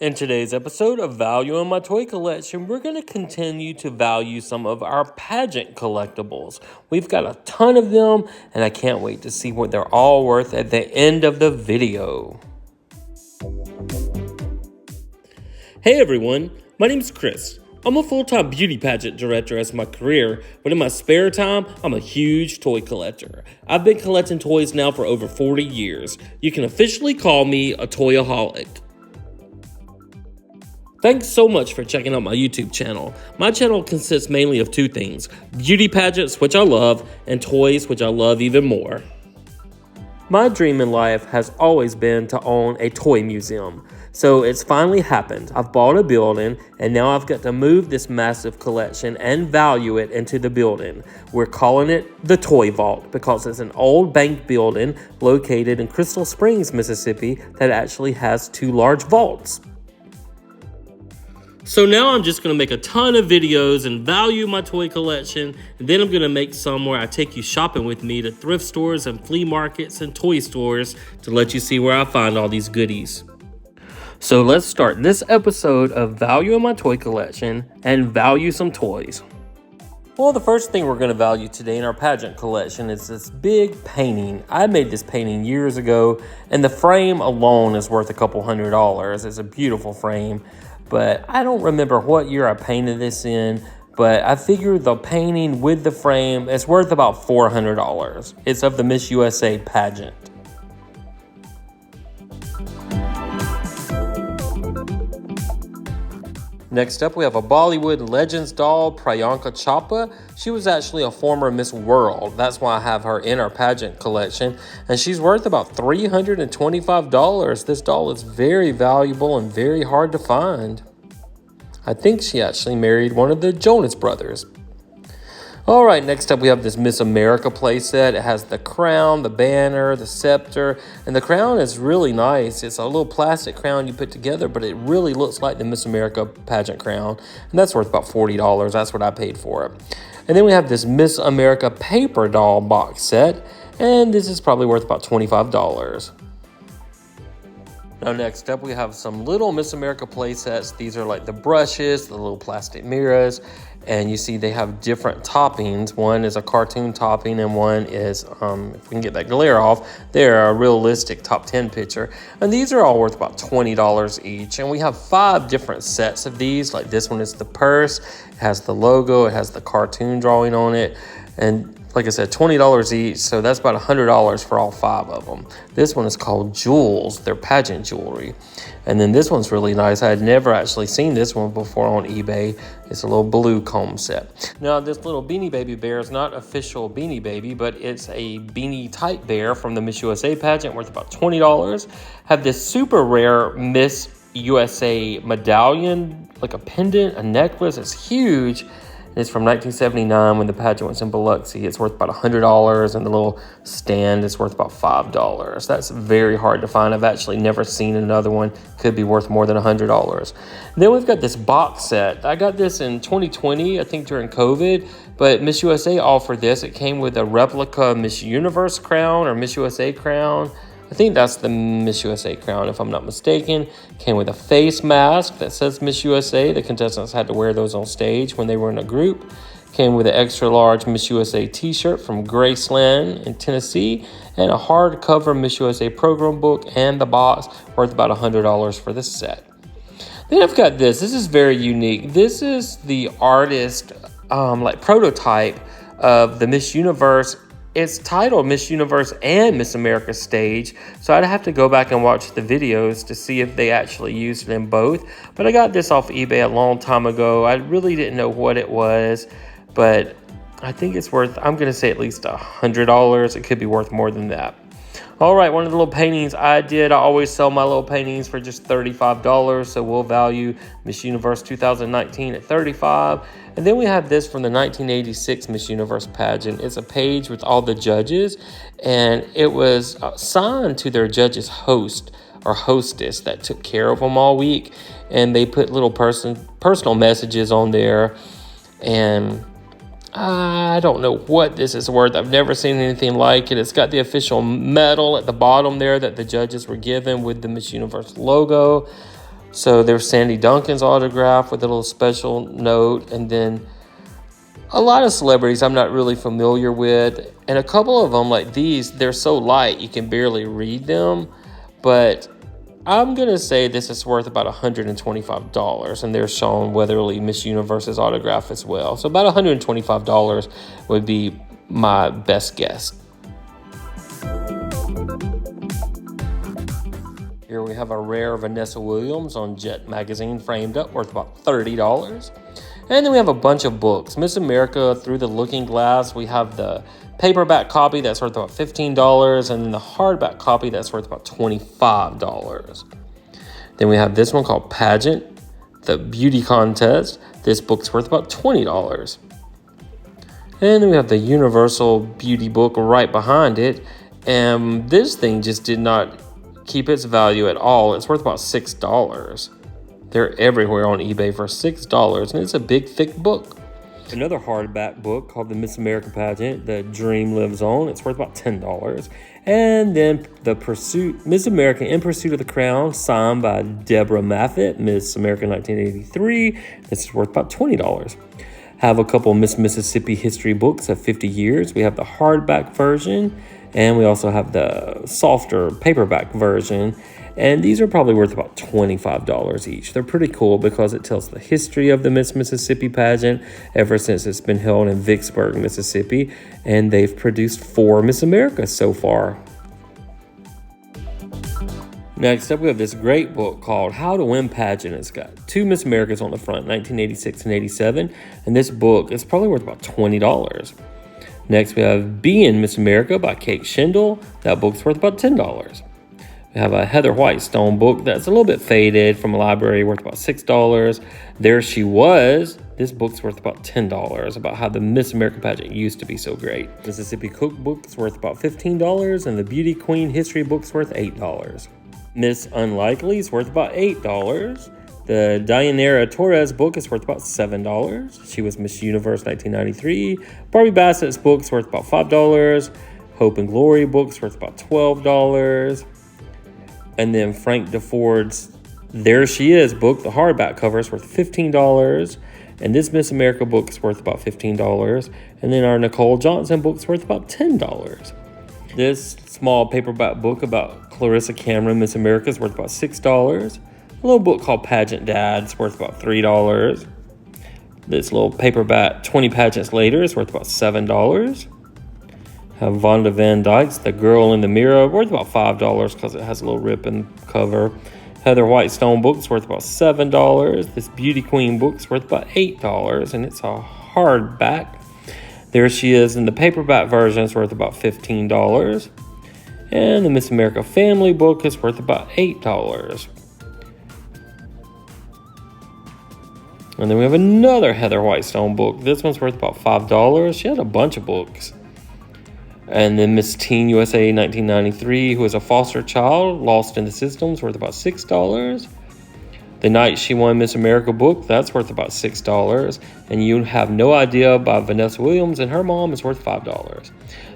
In today's episode of Value in My Toy Collection, we're going to continue to value some of our pageant collectibles. We've got a ton of them, and I can't wait to see what they're all worth at the end of the video. Hey everyone, my name's Chris. I'm a full-time beauty pageant director as my career, but in my spare time, I'm a huge toy collector. I've been collecting toys now for over 40 years. You can officially call me a toyaholic. Thanks so much for checking out my YouTube channel. My channel consists mainly of two things: beauty pageants, which I love, and toys, which I love even more. My dream in life has always been to own a toy museum. So it's finally happened. I've bought a building, and now I've got to move this massive collection and value it into the building. We're calling it the Toy Vault because it's an old bank building located in Crystal Springs, Mississippi that actually has two large vaults. So now I'm just going to make a ton of videos and value my toy collection, and then I'm going to make some where I take you shopping with me to thrift stores and flea markets and toy stores to let you see where I find all these goodies. So let's start this episode of Value in My Toy Collection and value some toys. Well, the first thing we're going to value today in our pageant collection is this big painting. I made this painting years ago, and the frame alone is worth a couple $100s. It's a beautiful frame. But I don't remember what year I painted this in, but I figure the painting with the frame is worth about $400. It's of the Miss USA pageant. Next up, we have a Bollywood Legends doll, Priyanka Chopra. She was actually a former Miss World. That's why I have her in our pageant collection. And she's worth about $325. This doll is very valuable and very hard to find. I think she actually married one of the Jonas Brothers. All right, next up we have this Miss America playset. It has the crown, the banner, the scepter, and the crown is really nice. It's a little plastic crown you put together, but it really looks like the Miss America pageant crown, and that's worth about $40. That's what I paid for it. And then we have this Miss America paper doll box set, and this is probably worth about $25. Now next up we have some little Miss America play sets. These are like the brushes, the little plastic mirrors, and you see they have different toppings. One is a cartoon topping and one is, if we can get that glare off, they're a realistic top 10 picture. And these are all worth about $20 each. And we have 5 different sets of these. Like this one is the purse, it has the logo, it has the cartoon drawing on it, and like I said, $20 each, so that's about $100 for all 5 of them. This one is called Jewels. They're pageant jewelry. And then this one's really nice. I had never actually seen this one before on eBay. It's a little blue comb set. Now, this little Beanie Baby bear is not official Beanie Baby, but it's a beanie type bear from the Miss USA pageant worth about $20. Have this super rare Miss USA medallion, like a pendant, a necklace. It's huge. It's from 1979 when the pageant was in Biloxi. It's worth about $100, and the little stand is worth about $5. That's very hard to find. I've actually never seen another one. Could be worth more than $100. Then we've got this box set. I got this in 2020, I think during COVID, but Miss USA offered this. It came with a replica Miss Universe crown or Miss USA crown. I think that's the Miss USA crown, if I'm not mistaken. Came with a face mask that says Miss USA. The contestants had to wear those on stage when they were in a group. Came with an extra large Miss USA t-shirt from Graceland in Tennessee, and a hardcover Miss USA program book, and the box worth about $100 for this set. Then I've got this. This is very unique. This is the artist prototype of the Miss Universe. It's titled Miss Universe and Miss America stage, so I'd have to go back and watch the videos to see if they actually used it in both. But I got this off eBay a long time ago. I really didn't know what it was, but I think it's worth, I'm going to say at least $100. It could be worth more than that. All right, one of the little paintings I always sell my little paintings for just $35, so we'll value Miss Universe 2019 at $35. And then we have this from the 1986 Miss Universe pageant. It's a page with all the judges, and it was signed to their judges' host or hostess that took care of them all week, and they put little personal messages on there, and I don't know what this is worth. I've never seen anything like it. It's got the official medal at the bottom there that the judges were given with the Miss Universe logo. So there's Sandy Duncan's autograph with a little special note, and then a lot of celebrities I'm not really familiar with, and a couple of them like these, they're so light you can barely read them, but I'm gonna say this is worth about $125, and they're Sean Weatherly Miss Universe's autograph as well. So about $125 would be my best guess. Here we have a rare Vanessa Williams on Jet Magazine framed up, worth about $30. And then we have a bunch of books. Miss America Through the Looking Glass. We have the paperback copy that's worth about $15, and then the hardback copy that's worth about $25. Then we have this one called Pageant, the Beauty Contest. This book's worth about $20. And then we have the Universal Beauty book right behind it. And this thing just did not keep its value at all. It's worth about $6. They're everywhere on eBay for $6, and it's a big, thick book. Another hardback book called the Miss America Pageant, The Dream Lives On. It's worth about $10. And then the Miss America in Pursuit of the Crown, signed by Deborah Maffett, Miss America 1983. This is worth about $20. Have a couple Miss Mississippi history books of 50 years. We have the hardback version, and we also have the softer paperback version. And these are probably worth about $25 each. They're pretty cool because it tells the history of the Miss Mississippi pageant ever since it's been held in Vicksburg, Mississippi. And they've produced 4 Miss Americas so far. Next up, we have this great book called How to Win Pageant. It's got 2 Miss Americas on the front, 1986 and 87. And this book is probably worth about $20. Next, we have Being Miss America by Kate Schindel. That book's worth about $10. We have a Heather Whitestone book that's a little bit faded from a library, worth about $6. There She Was. This book's worth about $10, about how the Miss America pageant used to be so great. Mississippi Cookbook's worth about $15, and the Beauty Queen History book's worth $8. Miss Unlikely's worth about $8. The Dayanara Torres book is worth about $7. She was Miss Universe 1993. Barbie Bassett's book's worth about $5. Hope and Glory book's worth about $12. And then Frank DeFord's There She Is book, the hardback cover, is worth $15. And this Miss America book is worth about $15. And then our Nicole Johnson book's worth about $10. This small paperback book about Clarissa Cameron, Miss America, is worth about $6. A little book called Pageant Dad's worth about $3. This little paperback 20 Pageants Later is worth about $7. Have Vonda Van Dyke's The Girl in the Mirror, worth about $5 because it has a little rip in the cover. Heather Whitestone book's worth about $7. This Beauty Queen book's worth about $8, and it's a hardback. There She Is in the paperback version is worth about $15. And the Miss America Family book is worth about $8. And then we have another Heather Whitestone book. This one's worth about $5. She had a bunch of books. And then Miss Teen USA 1993, who was a foster child, lost in the systems, worth about $6. The Night She Won Miss America book, that's worth about $6. And You Have No Idea by Vanessa Williams and her mom is worth $5.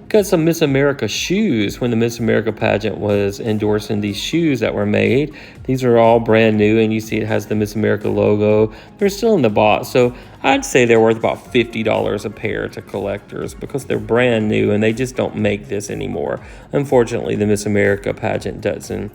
Got some Miss America shoes when the Miss America pageant was endorsing these shoes that were made. These are all brand new, and you see it has the Miss America logo. They're still in the box, so I'd say they're worth about $50 a pair to collectors because they're brand new and they just don't make this anymore. Unfortunately, the Miss America pageant doesn't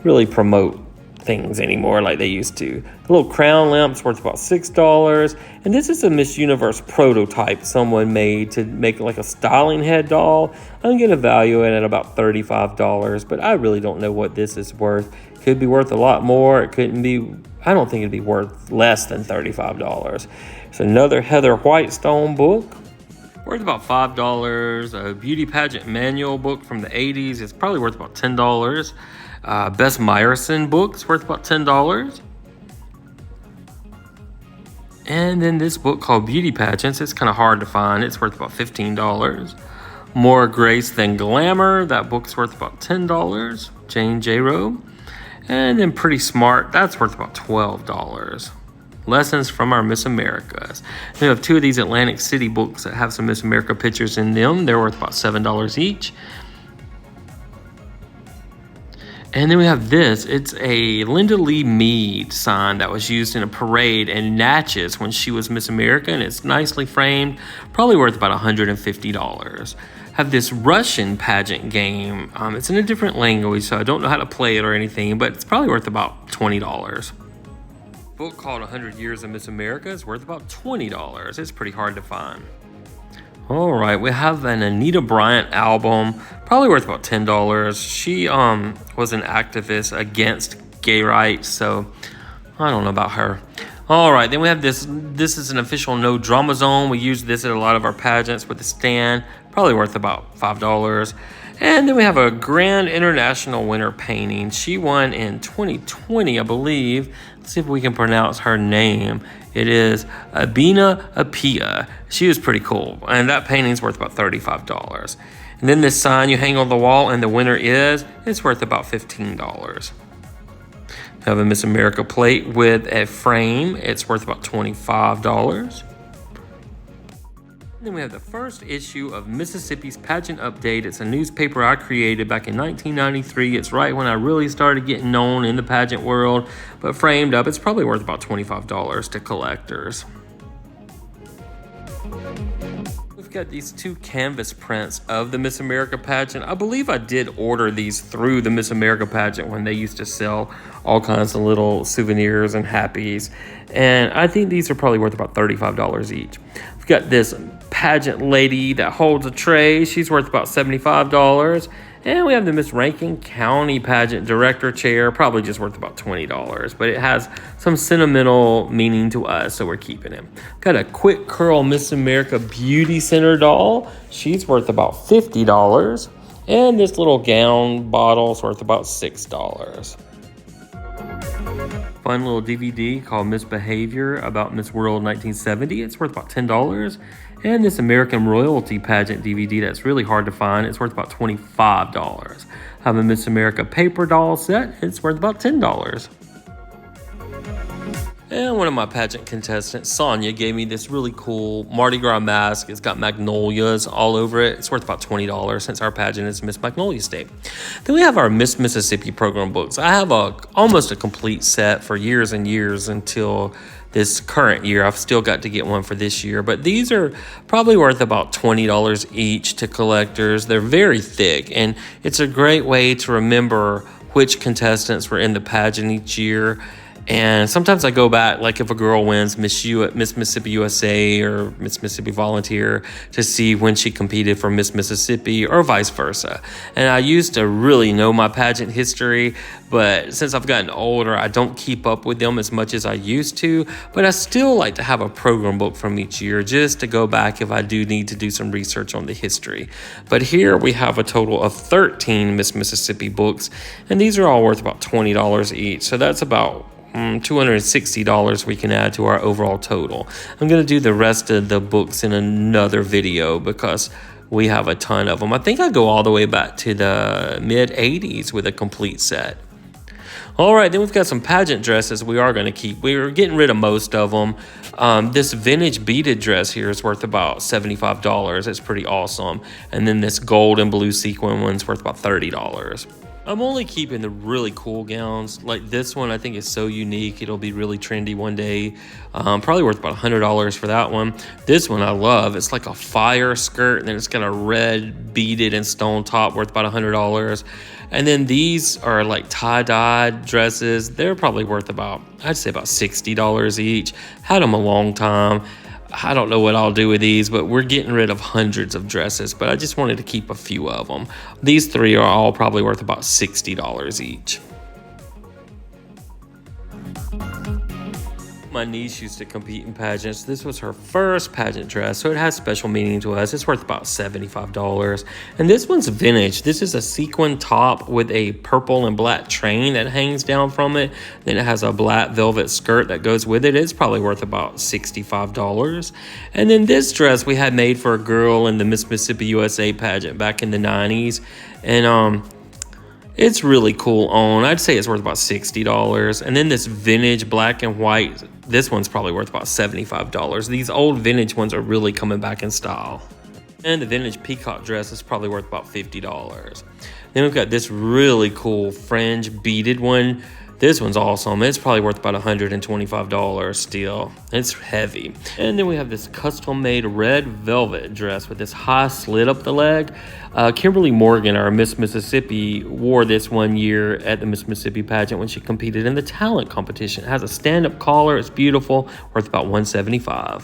really promote things anymore like they used to. The little crown lamp's worth about $6, and this is a Miss Universe prototype someone made to make like a styling head doll. I'm gonna value it at about $35, but I really don't know what this is worth. Could be worth a lot more. It couldn't be. I don't think it'd be worth less than $35. It's another Heather Whitestone book, worth about $5. A beauty pageant manual book from the 80s. It's probably worth about $10. Bess Meyerson books worth about $10. And then this book called Beauty Pageants. It's kind of hard to find. It's worth about $15. More Grace Than Glamour. That book's worth about $10. Jane J. Rowe. And then Pretty Smart. That's worth about $12. Lessons from Our Miss Americas. We have 2 of these Atlantic City books that have some Miss America pictures in them. They're worth about $7 each. And then we have this. It's a Linda Lee Mead sign that was used in a parade in Natchez when she was Miss America, and it's nicely framed, probably worth about $150. Have this Russian pageant game. It's in a different language, so I don't know how to play it or anything, but it's probably worth about $20. Book called 100 Years of Miss America is worth about $20. It's pretty hard to find. All right, we have an Anita Bryant album, probably worth about $10. She was an activist against gay rights, so I don't know about her. All right, then we have this. This is an official no drama zone. We use this at a lot of our pageants with a stand, probably worth about $5. And then we have a Grand International Winner painting. She won in 2020, I believe. Let's see if we can pronounce her name. It is Abina Apia. She was pretty cool, and that painting's worth about $35. And then this sign you hang on the wall, and the winner it's worth about $15. Have a Miss America plate with a frame. It's worth about $25. Then we have the first issue of Mississippi's Pageant Update. It's a newspaper I created back in 1993. It's right when I really started getting known in the pageant world, but framed up, it's probably worth about $25 to collectors. We've got these two canvas prints of the Miss America pageant. I believe I did order these through the Miss America pageant when they used to sell all kinds of little souvenirs and happies. And I think these are probably worth about $35 each. We've got this pageant lady that holds a tray. She's worth about $75. And we have the Miss Rankin County pageant director chair, probably just worth about $20, but it has some sentimental meaning to us, so we're keeping it. Got a quick curl Miss America Beauty Center doll. She's worth about $50. And this little gown bottle's worth about $6. Fun little DVD called Misbehavior about Miss World 1970. It's worth about $10. And this American Royalty pageant DVD that's really hard to find. It's worth about $25. Have a Miss America paper doll set. It's worth about $10. And one of my pageant contestants, Sonia, gave me this really cool Mardi Gras mask. It's got magnolias all over it. It's worth about $20 since our pageant is Miss Magnolia State. Then we have our Miss Mississippi program books. I have almost a complete set for years and years until this current year. I've still got to get one for this year, but these are probably worth about $20 each to collectors. They're very thick, and it's a great way to remember which contestants were in the pageant each year. And sometimes I go back, like if a girl wins Miss Mississippi USA or Miss Mississippi Volunteer, to see when she competed for Miss Mississippi or vice versa. And I used to really know my pageant history, but since I've gotten older, I don't keep up with them as much as I used to. But I still like to have a program book from each year just to go back if I do need to do some research on the history. But here we have a total of 13 Miss Mississippi books, and these are all worth about $20 each. So that's about $260 we can add to our overall total. I'm going to do the rest of the books in another video because we have a ton of them. I think I go all the way back to the mid-80s with a complete set. All right, then we've got some pageant dresses we are going to keep. We're getting rid of most of them. This vintage beaded dress here is worth about $75. It's pretty awesome. And then this gold and blue sequin one's worth about $30. I'm only keeping the really cool gowns. Like this one, I think is so unique. It'll be really trendy one day. Probably worth about $100 for that one. This one I love. It's like a fire skirt, and then it's got a red beaded and stone top worth about $100. And then these are like tie-dyed dresses. They're probably worth about, I'd say about $60 each. Had them a long time. I don't know what I'll do with these, but we're getting rid of hundreds of dresses, but I just wanted to keep a few of them. These three are all probably worth about $60 each. My niece used to compete in pageants. This was her first pageant dress, so it has special meaning to us. It's worth about $75. And this one's vintage. This is a sequin top with a purple and black train that hangs down from it. Then it has a black velvet skirt that goes with it. It's probably worth about $65. And then this dress we had made for a girl in the Miss Mississippi USA pageant back in the 90s. And it's really cool on. I'd say it's worth about $60. And then this vintage black and white, this one's probably worth about $75. These old vintage ones are really coming back in style. And the vintage peacock dress is probably worth about $50. Then we've got this really cool fringe beaded one. This one's awesome. It's probably worth about $125 still. It's heavy. And then we have this custom-made red velvet dress with this high slit up the leg. Kimberly Morgan, our Miss Mississippi, wore this one year at the Miss Mississippi pageant when she competed in the talent competition. It has a stand-up collar. It's beautiful, worth about $175.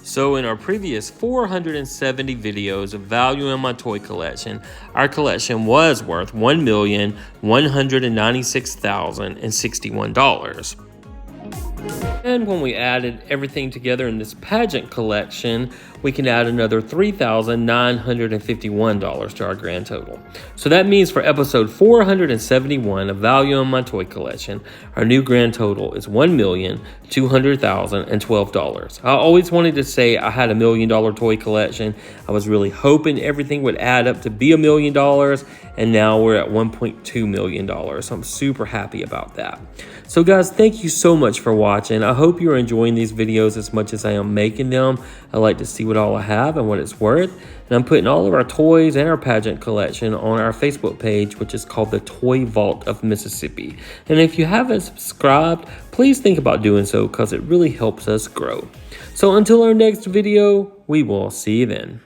So in our previous 470 videos of value in my toy collection, our collection was worth $1,196,061. And when we added everything together in this pageant collection, we can add another $3,951 to our grand total. So that means for episode 471 of Value in My Toy Collection, our new grand total is $1,200,012. I always wanted to say I had $1 million toy collection. I was really hoping everything would add up to be $1 million, and now we're at $1.2 million. So I'm super happy about that. So guys, thank you so much for watching. I hope you're enjoying these videos as much as I am making them. I like to see what all I have and what it's worth. And I'm putting all of our toys and our pageant collection on our Facebook page, which is called the Toy Vault of Mississippi. And if you haven't subscribed, please think about doing so because it really helps us grow. So until our next video, we will see you then.